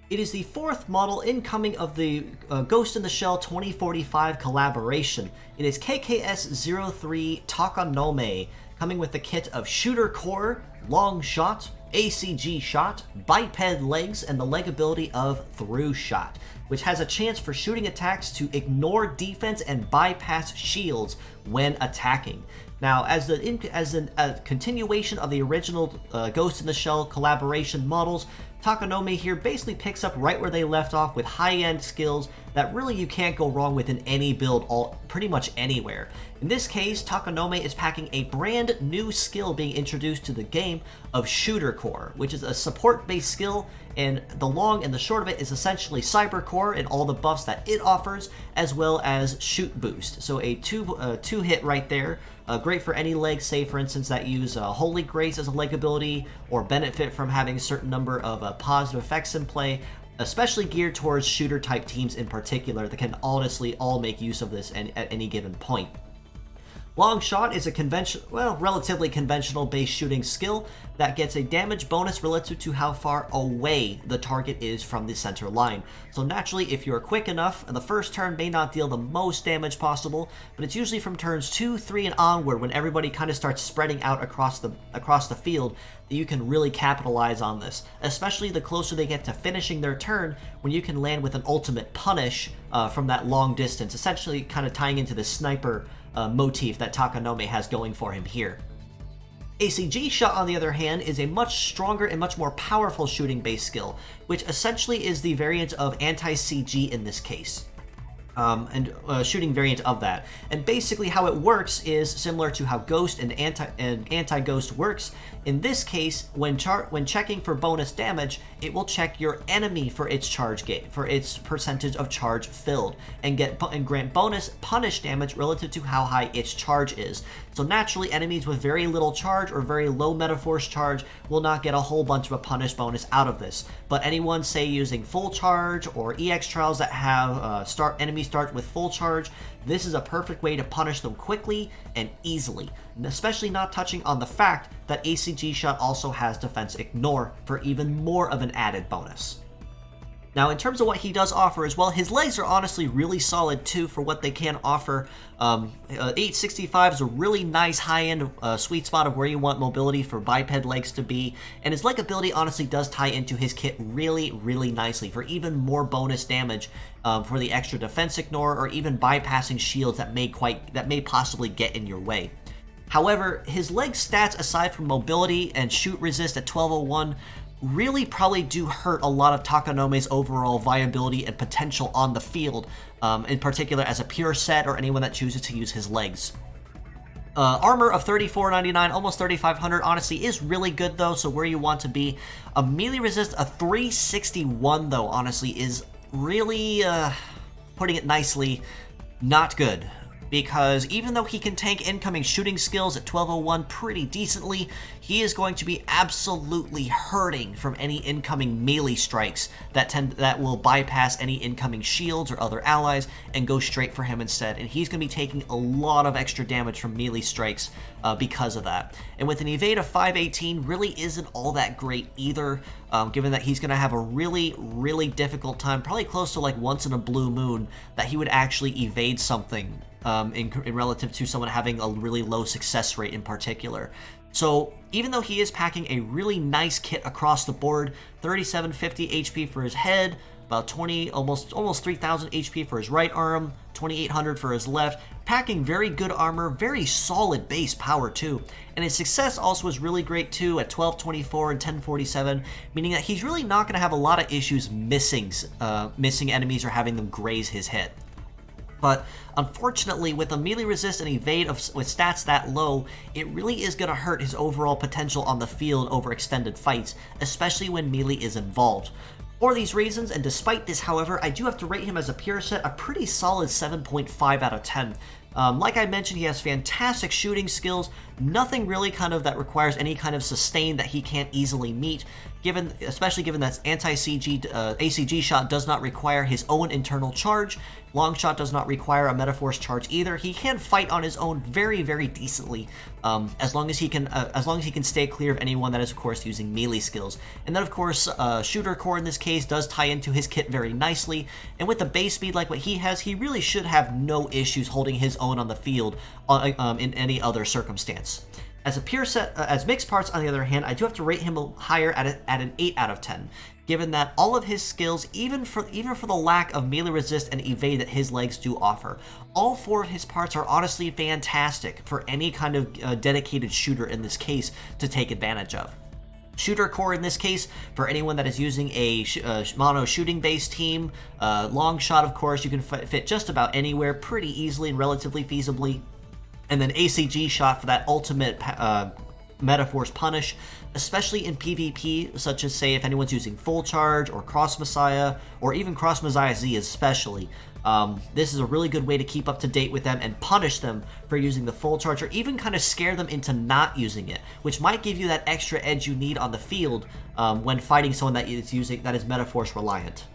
It is the fourth model incoming of the Ghost in the Shell 2045 collaboration. It is KKS03 Takanome, coming with the kit of Shooter Core, Long Shot, ACG Shot, Biped Legs, and the leg ability of Through Shot, which has a chance for shooting attacks to ignore defense and bypass shields when attacking. Now, as a continuation of the original Ghost in the Shell collaboration models, Takanome here basically picks up right where they left off with high-end skills that really you can't go wrong with in any build pretty much anywhere. In this case, Takanome is packing a brand new skill being introduced to the game of Shooter Core, which is a support-based skill, and the long and the short of it is essentially Cyber Core and all the buffs that it offers, as well as Shoot Boost. So a two hit right there. Great for any legs, say for instance that use Holy Grace as a leg ability, or benefit from having a certain number of positive effects in play, especially geared towards shooter type teams in particular that can honestly all make use of this at any given point. Long Shot is a relatively conventional base shooting skill that gets a damage bonus relative to how far away the target is from the center line. So naturally, if you're quick enough, the first turn may not deal the most damage possible, but it's usually from turns 2, 3, and onward when everybody kind of starts spreading out across the field that you can really capitalize on this, especially the closer they get to finishing their turn, when you can land with an ultimate punish from that long distance, essentially kind of tying into the sniper motif that Takanome has going for him here. ACG Shot, on the other hand, is a much stronger and much more powerful shooting-based skill, which essentially is the variant of anti-CG in this case. Shooting variant of that. And basically how it works is similar to how Ghost and Anti-Ghost works. In this case, when checking for bonus damage, it will check your enemy for its percentage of charge filled, and grant bonus punish damage relative to how high its charge is. So naturally, enemies with very little charge or very low metaforce charge will not get a whole bunch of a punish bonus out of this. But anyone, say, using full charge or EX trials that have enemies start with full charge, this is a perfect way to punish them quickly and easily, especially not touching on the fact that ACG Shot also has Defense Ignore for even more of an added bonus. Now, in terms of what he does offer as well, his legs are honestly really solid too for what they can offer. 865 is a really nice high-end sweet spot of where you want mobility for biped legs to be, and his leg ability honestly does tie into his kit really, really nicely for even more bonus damage for the extra defense ignore or even bypassing shields that may possibly get in your way. However, his leg stats, aside from mobility and shoot resist at 1201, really probably do hurt a lot of Takanome's overall viability and potential on the field, in particular as a pure set or anyone that chooses to use his legs. Armor of 3499, almost 3500, honestly is really good though, so where you want to be. A melee resist of 361 though, honestly, is really, putting it nicely, not good. Because even though he can tank incoming shooting skills at 1201 pretty decently, he is going to be absolutely hurting from any incoming melee strikes that will bypass any incoming shields or other allies and go straight for him instead. And he's going to be taking a lot of extra damage from melee strikes because of that. And with an evade of 518, really isn't all that great either, given that he's going to have a really, really difficult time, probably close to like once in a blue moon, that he would actually evade something in relative to someone having a really low success rate in particular. So even though he is packing a really nice kit across the board, 3750 HP for his head, about almost 3000 HP for his right arm, 2800 for his left, packing very good armor, very solid base power too. And his success also is really great too at 1224 and 1047, meaning that he's really not going to have a lot of issues missing enemies or having them graze his head. But unfortunately, with a melee resist and evade with stats that low, it really is going to hurt his overall potential on the field over extended fights, especially when melee is involved. For these reasons, and despite this, however, I do have to rate him as a pure set a pretty solid 7.5 out of 10. Like I mentioned, he has fantastic shooting skills Nothing really kind of that requires any kind of sustain that he can't easily meet, especially given that anti-CG ACG shot does not require his own internal charge. Long shot does not require a Metaforce charge either. He can fight on his own very, very decently, as long as he can stay clear of anyone that is, of course, using melee skills. And then, of course, Shooter Core in this case does tie into his kit very nicely. And with the base speed like what he has, he really should have no issues holding his own on the field in any other circumstance. As a pure set, as mixed parts, on the other hand, I do have to rate him higher at an 8 out of 10, given that all of his skills, even for the lack of melee resist and evade that his legs do offer, all 4 of his parts are honestly fantastic for any kind of dedicated shooter in this case to take advantage of. Shooter Core in this case, for anyone that is using a mono shooting based team, long shot, of course, you can fit just about anywhere pretty easily and relatively feasibly. And then ACG shot for that ultimate Metaforce punish, especially in PvP, such as, say, if anyone's using Full Charge or Cross Messiah, or even Cross Messiah Z especially. This is a really good way to keep up to date with them and punish them for using the Full Charge, or even kind of scare them into not using it, which might give you that extra edge you need on the field when fighting someone that is Metaforce reliant.